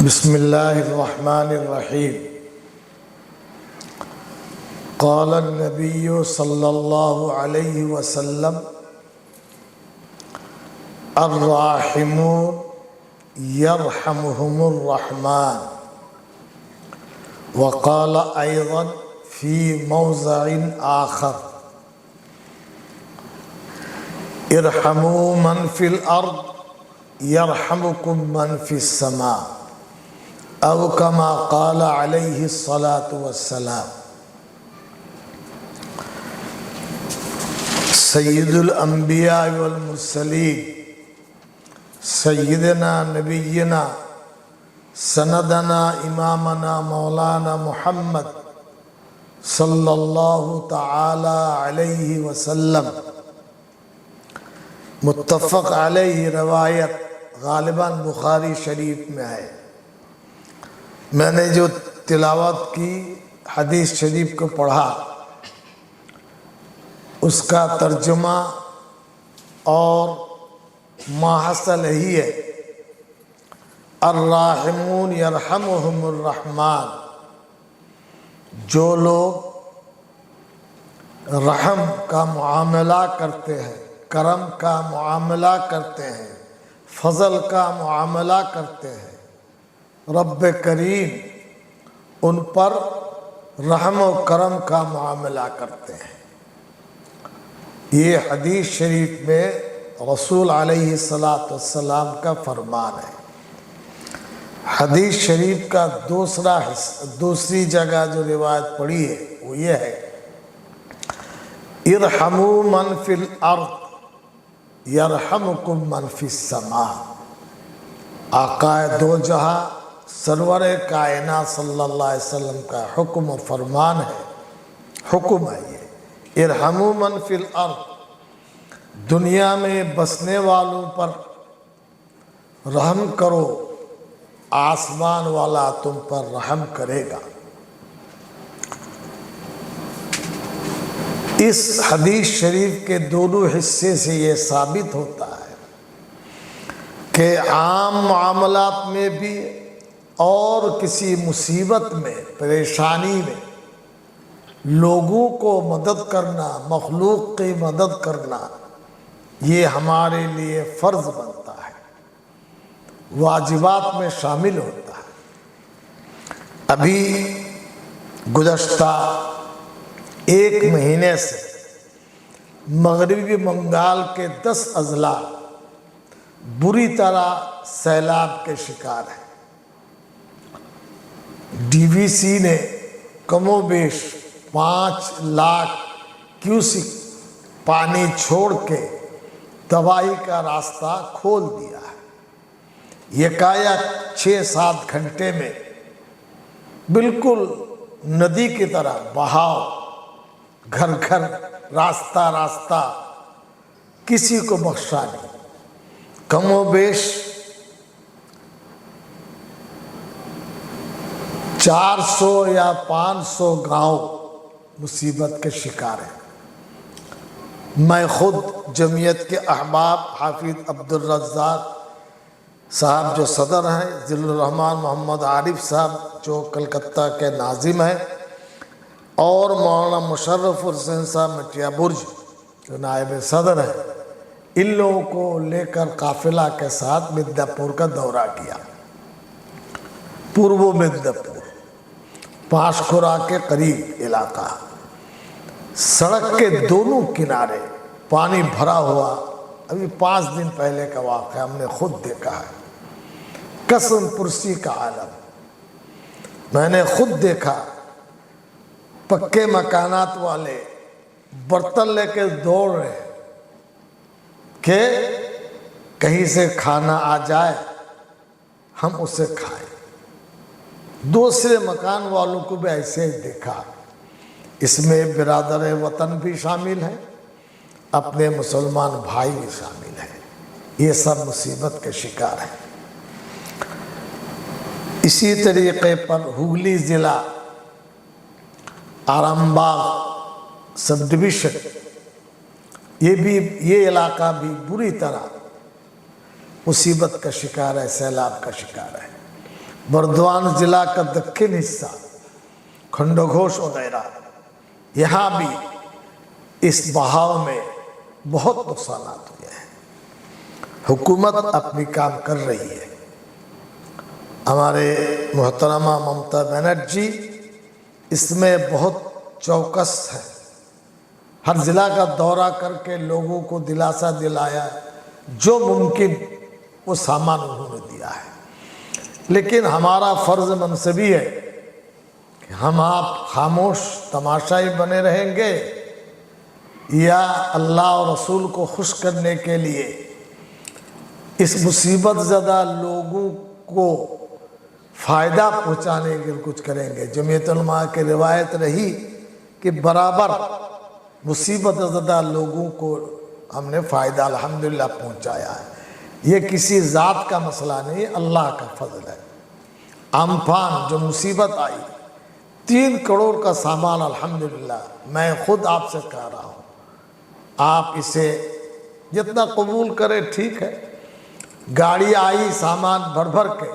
بسم اللہ الرحمن الرحیم قال النبی صلی اللہ علیہ وسلم الراحمون یرحمہم الرحمن وقال ایضا فی موضع آخر ارحموا من فی الارض یرحمکم من فی السماء او کما قال علیہ الصلاة والسلام۔ سید الانبیاء والمرسلین سیدنا نبینا سندنا امامنا مولانا محمد صلی اللہ تعالی علیہ وسلم، متفق علیہ روایت غالباً بخاری شریف میں ہے۔ میں نے جو تلاوت کی حدیث شریف کو پڑھا، اس کا ترجمہ اور ماحصل یہی ہے، الراحمون یرحمہم الرحمن، جو لوگ رحم کا معاملہ کرتے ہیں، کرم کا معاملہ کرتے ہیں، فضل کا معاملہ کرتے ہیں، رب کریم ان پر رحم و کرم کا معاملہ کرتے ہیں۔ یہ حدیث شریف میں رسول علیہ السلام کا فرمان ہے۔ حدیث شریف کا دوسری جگہ جو روایت پڑھی ہے وہ یہ ہے، ارحموا من فی الارض یرحمکم من فی السماء۔ آقا دو جہاں سرور کائنات صلی اللہ علیہ وسلم کا حکم و فرمان ہے، حکم ہے یہ، ارحموا من فی الارض، دنیا میں بسنے والوں پر رحم کرو، آسمان والا تم پر رحم کرے گا۔ اس حدیث شریف کے دونوں حصے سے یہ ثابت ہوتا ہے کہ عام معاملات میں بھی اور کسی مصیبت میں، پریشانی میں لوگوں کو مدد کرنا، مخلوق کی مدد کرنا، یہ ہمارے لیے فرض بنتا ہے، واجبات میں شامل ہوتا ہے۔ ابھی گزشتہ ایک مہینے سے مغربی بنگال کے 10 اضلاع بری طرح سیلاب کے شکار ہیں۔ ڈی وی سی نے کم و بیش 5 لاکھ کیوسک پانی چھوڑ کے تباہی کا راستہ کھول دیا ہے۔ یکایک 6-7 گھنٹے میں بالکل ندی کی طرح بہاؤ، گھر گھر، راستہ راستہ، کسی کو بخشا نہیں۔ کم و بیش 400 یا 500 گاؤں مصیبت کے شکار ہیں۔ میں خود جمعیت کے احباب حافظ عبدالرزاق صاحب جو صدر ہیں، ذل الرحمن محمد عارف صاحب جو کلکتہ کے ناظم ہیں، اور مولانا مشرف حسین صاحب مٹیا برج جو نائب صدر ہیں، ان لوگوں کو لے کر قافلہ کے ساتھ مدنی پور کا دورہ کیا۔ پورو مدنی پور، پانچخورا کے قریب علاقہ، سڑک کے دونوں کنارے پانی بھرا ہوا۔ ابھی 5 دن پہلے کا واقعہ ہم نے خود دیکھا ہے، قسم پرسی کا عالم۔ میں نے خود دیکھا، پکے مکانات والے برتن لے کے دوڑ رہے کہ کہیں سے کھانا آ جائے ہم اسے کھائیں۔ دوسرے مکان والوں کو بھی ایسے ہی دیکھا۔ اس میں برادر وطن بھی شامل ہیں، اپنے مسلمان بھائی بھی شامل ہیں، یہ سب مصیبت کے شکار ہیں۔ اسی طریقے پر ہگلی ضلع آرام باغ سب ڈویژن، یہ علاقہ بھی بری طرح مصیبت کا شکار ہے، سیلاب کا شکار ہے۔ बर्दवान जिला का दक्षिण हिस्सा, खंडोघोष वगैरह, यहाँ भी इस बहाव में बहुत नुकसानात हुए हैं। हुकूमत अपनी काम कर रही है। हमारे मोहतरमा ममता बनर्जी इसमें बहुत चौकस है। हर ज़िला का दौरा करके लोगों को दिलासा दिलाया, जो मुमकिन वो सामान उन्होंने दिया है। लेकिन हमारा फ़र्ज़ मनसबी है कि हम आप खामोश तमाशाई बने रहेंगे या अल्लाह और रसूल को खुश करने के लिए इस मुसीबत ज़दा लोगों को फ़ायदा पहुँचाने के लिए कुछ करेंगे। जमीयत उलमा की रिवायत रही कि बराबर मुसीबत ज़दा लोगों को हमने फ़ायदा अल्हम्दुलिल्लाह पहुँचाया है। ये किसी ज़ात का मसला नहीं, अल्लाह का फजल है। अम्फान जो मुसीबत आई, 3 करोड़ का सामान अल्हम्दुलिल्लाह, मैं खुद आपसे कह रहा हूँ, आप इसे जितना कबूल करें ठीक है। गाड़ी आई सामान भर भर के,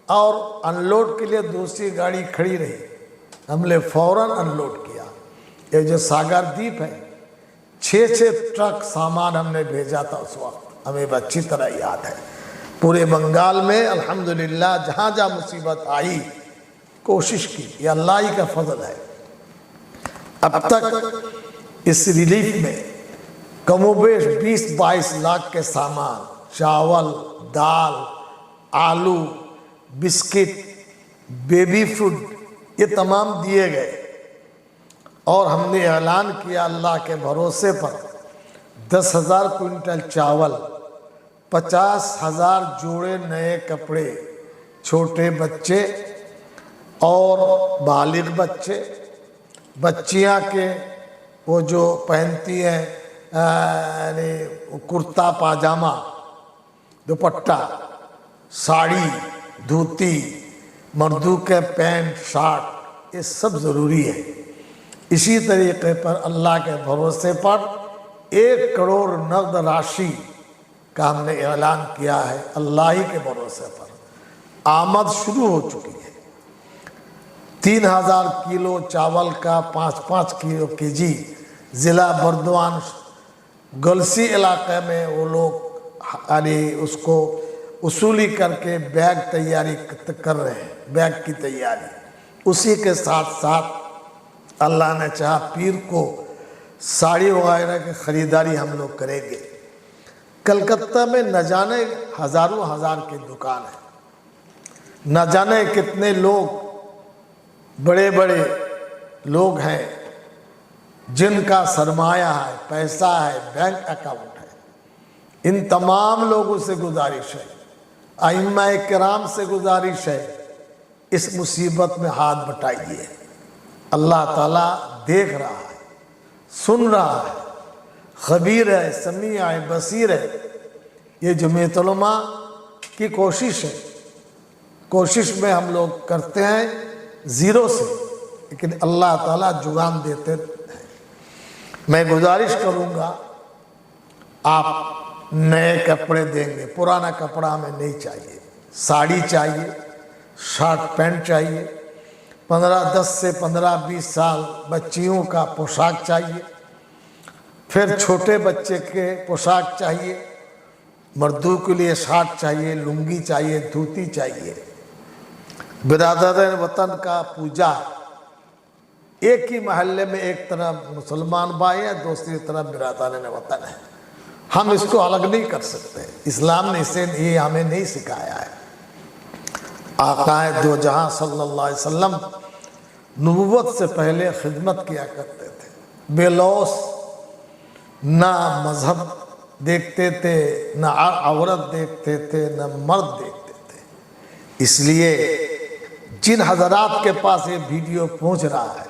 और अनलोड के लिए दूसरी गाड़ी खड़ी रही, हमने फ़ौरन अनलोड किया। ये जो सागर द्वीप है, 6 ट्रक सामान हमने भेजा था उस वक्त, हमें अच्छी तरह याद है। पूरे बंगाल में अल्हम्दुलिल्लाह जहाँ जहाँ मुसीबत आई कोशिश की, ये अल्लाह ही का फजल है। अब तक इस रिलीफ में कमोबेश 20-22 लाख के सामान, चावल, दाल, आलू, बिस्किट, बेबी फूड, ये तमाम दिए गए। और हमने ऐलान किया अल्लाह के भरोसे पर 10,000 क्विंटल चावल, 50,000 जोड़े नए कपड़े, छोटे बच्चे और बालिग बच्चे, बच्चियां के वो जो पहनती हैं यानी कुर्ता पाजामा, दुपट्टा, साड़ी, धोती, मर्दों के पैंट शर्ट, ये सब ज़रूरी है। इसी तरीके पर अल्लाह के भरोसे पर 1 करोड़ नगद राशि का हमने ऐलान किया है। अल्लाह ही के भरोसे पर आमद शुरू हो चुकी है। 3,000 किलो चावल का 5-5 किलो केजी ज़िला बर्दवान गलसी इलाके में वो लोग यानी उसको उसूली करके बैग तैयारी कर रहे हैं, बैग की तैयारी। उसी के साथ साथ अल्लाह ने चाहा पीर को साड़ी वगैरह की ख़रीदारी हम लोग करेंगे। कलकत्ता में न जाने हज़ारों हज़ार की दुकान है, न जाने कितने लोग बड़े बड़े लोग हैं जिनका सरमाया है, पैसा है, बैंक अकाउंट है। इन तमाम लोगों से गुजारिश है, आइम्मा किराम से गुजारिश है, इस मुसीबत में हाथ बटाइए। अल्लाह ताला देख रहा है, सुन रहा है, खबीर है, समीअ है, बसीर है। ये जमीयत उलमा की कोशिश है। कोशिश में हम लोग करते हैं ज़ीरो से, लेकिन अल्लाह ताला जुगान देते हैं। मैं गुजारिश करूँगा, आप नए कपड़े देंगे, पुराना कपड़ा हमें नहीं चाहिए। साड़ी चाहिए, शर्ट पैंट चाहिए, 10 से 15-20 साल बच्चियों का पोशाक चाहिए, फिर छोटे बच्चे के पोशाक चाहिए, मर्दों के लिए शर्ट चाहिए, लुंगी चाहिए, धोती चाहिए। बिरादर वतन का पूजा, एक ही महल्ले में एक तरफ मुसलमान भाई है, दूसरी तरफ बिरादर वतन है। हम इसको अलग नहीं कर सकते। इस्लाम ने इसे ये हमें नहीं सिखाया है। आक़ाए दो जहां सल्लल्लाहु अलैहि वसल्लम नबुव्वत से पहले खिदमत किया करते थे। बेलौस ना मजहब देखते थे, ना औरत देखते थे, ना मर्द देखते थे। इसलिए जिन हजरात के पास ये वीडियो पहुंच रहा है,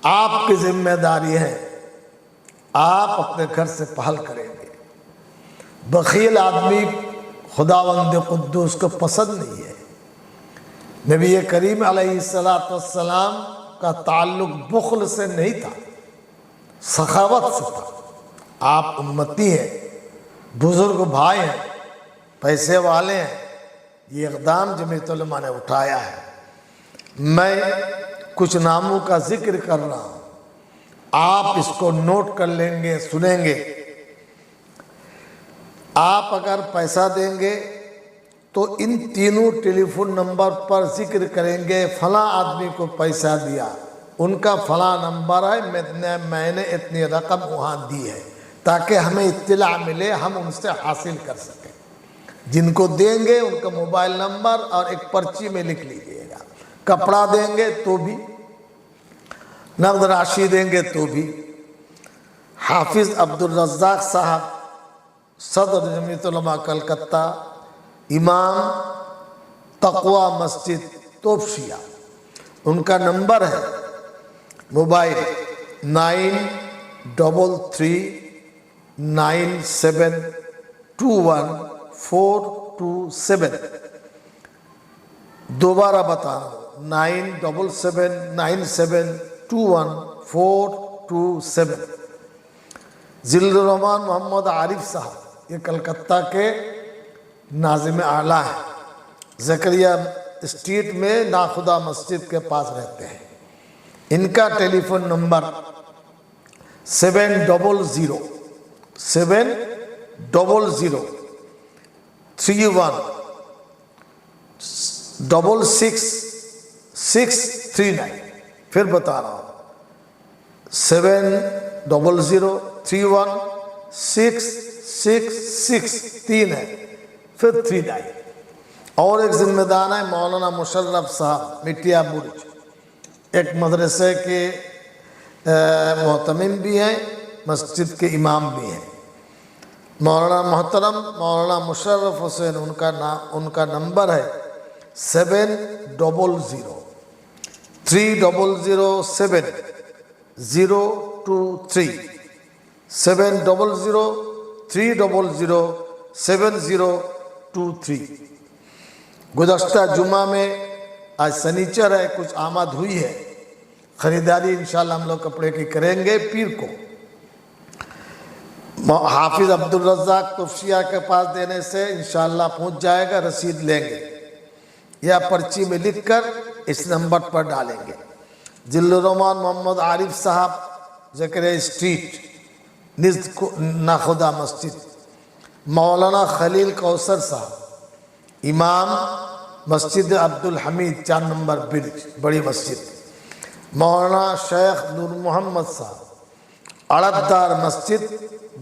आपकी जिम्मेदारी है, आप अपने घर से पहल करेंगे। बखील आदमी खुदावंद कुद्दूस को पसंद नहीं है। नबी करीम अलैहिस्सलातु वस्सलाम का ताल्लुक बुख्ल से नहीं था, सखावत से था। आप उम्मती हैं, बुजुर्ग भाई हैं, पैसे वाले हैं, یہ اقدام جمعیت علماء نے اٹھایا ہے۔ میں کچھ ناموں کا ذکر کر رہا ہوں، آپ اس کو نوٹ کر لیں گے، سنیں گے۔ آپ اگر پیسہ دیں گے تو ان تینوں ٹیلی فون نمبر پر ذکر کریں گے، فلاں آدمی کو پیسہ دیا، ان کا فلاں نمبر ہے، میں نے اتنی رقم وہاں دی ہے، تاکہ ہمیں اطلاع ملے، ہم ان سے حاصل کر سکیں۔ جن کو دیں گے ان کا موبائل نمبر اور ایک پرچی میں لکھ لیجئے گا۔ کپڑا دیں گے تو بھی، نقد راشی دیں گے تو بھی۔ حافظ عبدالرزاق صاحب، صدر جمعیت علماء کلکتہ، امام تقوی مسجد توفشیہ، ان کا نمبر ہے موبائل 9373972147۔ دوبارہ بتا رہا ہوں، 9779721427۔ ذل الرحمان محمد عارف صاحب، یہ کلکتہ کے ناظم اعلیٰ ہیں، زکریا اسٹریٹ میں ناخدا مسجد کے پاس رہتے ہیں۔ ان کا ٹیلی فون نمبر 700316669۔ پھر بتا رہا ہوں، 700316669 ہے، پھر 39۔ اور ایک ذمہ دار ہے مولانا مشرف صاحب، مٹیا برج، ایک مدرسے کے محتمم بھی ہیں، مسجد کے امام بھی ہیں۔ مولانا محترم مولانا مشرف حسین، ان کا نمبر ہے 70030070023، 70030070023۔ گزشتہ جمعہ میں، آج سنیچر ہے، کچھ آمد ہوئی ہے، خریداری انشاءاللہ ہم لوگ کپڑے کی کریں گے پیر کو۔ حافظ عبدالرزاق توفشیہ کے پاس دینے سے انشاءاللہ پہنچ جائے گا، رسید لیں گے یا پرچی میں لکھ کر اس نمبر پر ڈالیں گے۔ ذل الرحمان محمد عارف صاحب، زکریا اسٹریٹ، نزد ناخدا مسجد۔ مولانا خلیل کوثر صاحب، امام مسجد عبدالحمید، 4 نمبر برج، بڑی مسجد۔ مولانا شیخ نور محمد صاحب، اڑدار مسجد،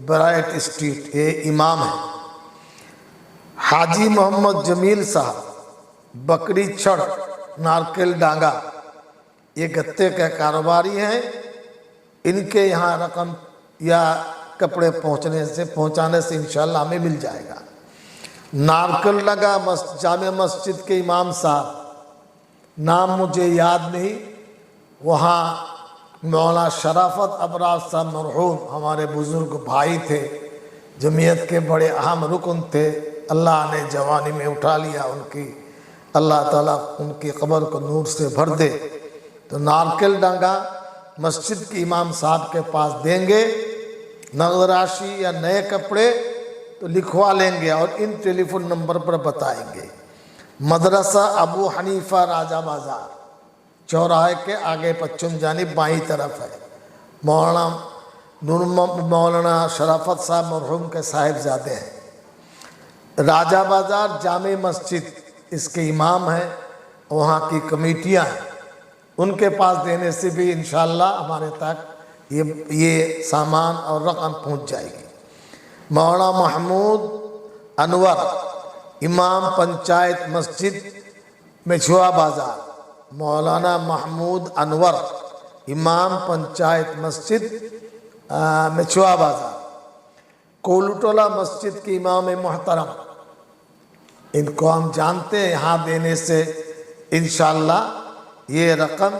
برائٹ اسٹریٹ، یہ امام ہے۔ حاجی محمد جمیل صاحب، بکری چھڑ، نارکل ڈانگا، یہ گتے کے کاروباری ہیں، ان کے یہاں رقم یا کپڑے پہنچانے سے انشاءاللہ ہمیں مل جائے گا۔ نارکل ڈانگا جامع مسجد کے امام صاحب، نام مجھے یاد نہیں، وہاں مولانا شرافت ابراز صاحب مرحوم ہمارے بزرگ بھائی تھے، جمعیت کے بڑے اہم رکن تھے، اللہ نے جوانی میں اٹھا لیا ان کی، اللہ تعالیٰ ان کی قبر کو نور سے بھر دے۔ تو نارکل ڈانگا مسجد کے امام صاحب کے پاس دیں گے، نقد راشی یا نئے کپڑے تو لکھوا لیں گے اور ان ٹیلی فون نمبر پر بتائیں گے۔ مدرسہ ابو حنیفہ راجہ بازار، چوراہے کے آگے پچھم جانب بائیں طرف ہے۔ مولانا شرافت صاحب مرحوم کے صاحبزادے ہیں۔ راجہ بازار جامع مسجد، اس کے امام ہیں، وہاں کی کمیٹیاں ہیں، ان کے پاس دینے سے بھی انشاءاللہ ہمارے تک یہ سامان اور رقم پہنچ جائے گی۔ مولانا محمود انور، امام پنچایت مسجد مچھوا بازار، مولانا محمود انور، امام پنچایت مسجد مچھوا بازار۔ کولوٹولہ مسجد کے امام محترم، ان کو ہم جانتے ہیں، یہاں دینے سے انشاءاللہ یہ رقم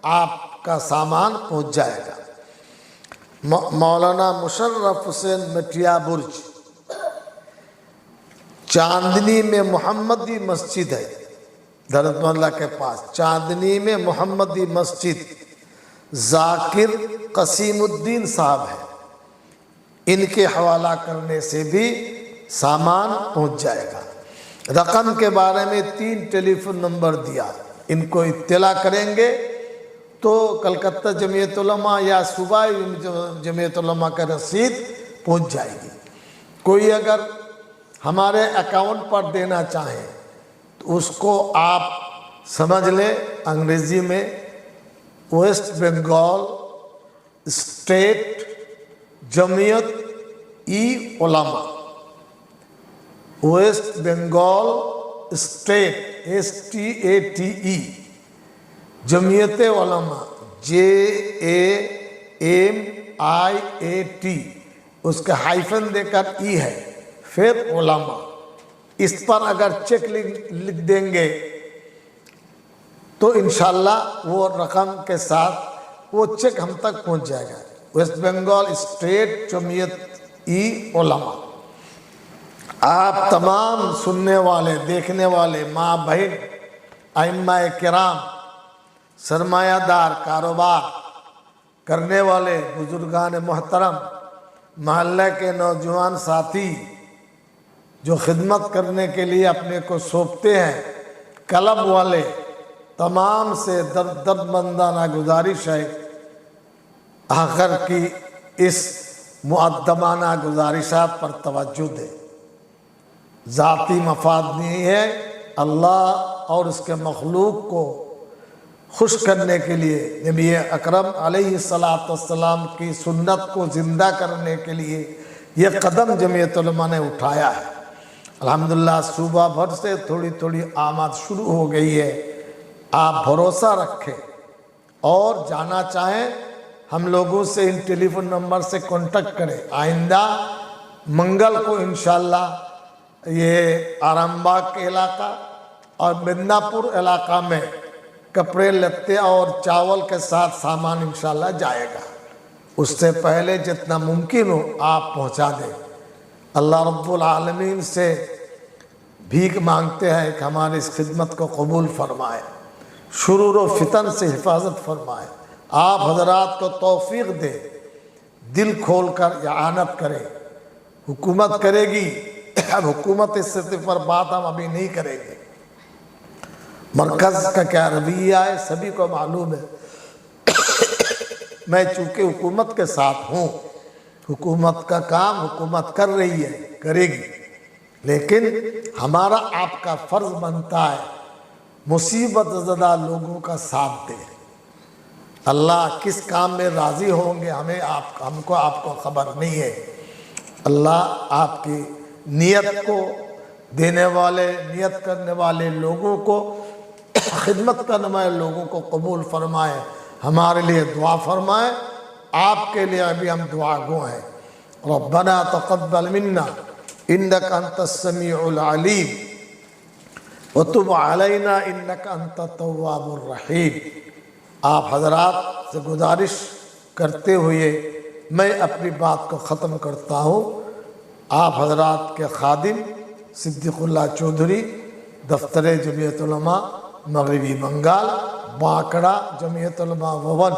آپ کا سامان پہنچ جائے گا۔ مولانا مشرف حسین مٹیا برج، چاندنی میں محمدی مسجد ہے، درد محلہ کے پاس، چاندنی میں محمدی مسجد، ذاکر قسیم الدین صاحب ہے، ان کے حوالہ کرنے سے بھی سامان پہنچ جائے گا۔ रकम के बारे में 3 टेलीफोन नंबर दिया, इनको इत्तला करेंगे तो कलकत्ता जमीयत उलमा या सूबाई जमीयत उलमा का रसीद पहुंच जाएगी। कोई अगर हमारे अकाउंट पर देना चाहे तो उसको आप समझ लें, अंग्रेजी में West Bengal state Jamiat e Ulama, West Bengal state STATE Jamiat Ulama JAMIAT, उसका हाइफन देकर ई है, फिर उलमा। इस पर अगर चेक लिख देंगे तो इंशाल्लाह वो रकम के साथ वो चेक हम तक पहुंच जाएगा। वेस्ट बंगाल स्टेट जमीयत ई उलमा। आप तमाम सुनने वाले, देखने वाले, माँ बहन, आइम्मा किराम, सरमायादार, कारोबार करने वाले बुजुर्गान मोहतरम, महल्ले के नौजवान साथी जो खिदमत करने के लिए अपने को सौंपते हैं, क्लब वाले, तमाम से दर्दमंदाना गुजारिश है आखिर की इस मुअद्दबाना गुजारिशात पर तवज्जो दे। ज़ाती मफाद नहीं है, अल्लाह और उसके मखलूक को खुश करने के लिए नबी अकरम अलैहिस्सलातु वस्सलाम की सुन्नत को ज़िंदा करने के लिए यह कदम जमीयत उलमा ने उठाया है। अल्हम्दुलिल्लाह सूबा भर से थोड़ी थोड़ी आमद शुरू हो गई है। आप भरोसा रखें और जाना चाहें हम लोगों से इन टेलीफोन नंबर से कांटेक्ट करें। आइंदा मंगल को इंशाल्लाह ये आरामबाग के इलाका और मिदनापुर इलाका में कपड़े लत्ते और चावल के साथ सामान इंशाल्लाह जाएगा। उससे पहले जितना मुमकिन हो आप पहुंचा दें। अल्लाह रब्बुल आलमीन से भीख मांगते हैं कि हमारी इस खिदमत को कबूल फरमाए, शुरूर व फितन से हिफाजत फरमाए। आप हजरात को तौफीक दे, दिल खोल कर इआनत करें। हुकूमत करेगी, अब हुकूमत इस स्थिति पर बात हम अभी नहीं करेंगे। मरकज़ का क्या रवैया है सभी को मालूम है। मैं चूँकि हुकूमत के साथ हूँ, हुकूमत का काम हुकूमत कर रही है, करेगी, लेकिन हमारा आपका फ़र्ज़ बनता है मुसीबत ज़दा लोगों का साथ दे। अल्लाह किस काम में राज़ी होंगे हमको आपको ख़बर नहीं है। अल्लाह आपकी नियत को देने वाले, नियत करने वाले लोगों को, खिदमत करने वाले लोगों को कबूल फरमाए। हमारे लिए दुआ फरमाए, आपके लिए भी हम दुआ गो हैं। रब्बना तक़ब्बल मिन्ना इन्नका अंतस-समीउल अलीम व तुब अलैना इन्नका अंतत तव्वाबुर रहीम। आप हजरात से गुजारिश करते हुए मैं अपनी बात को ख़त्म करता हूँ। आप हजरात के खादिम सिद्दीकुल्लाह चौधरी, दफ्तर जमीयत उलमा मगरबी बंगाल, बांकड़ा जमीयत उलमा भवन,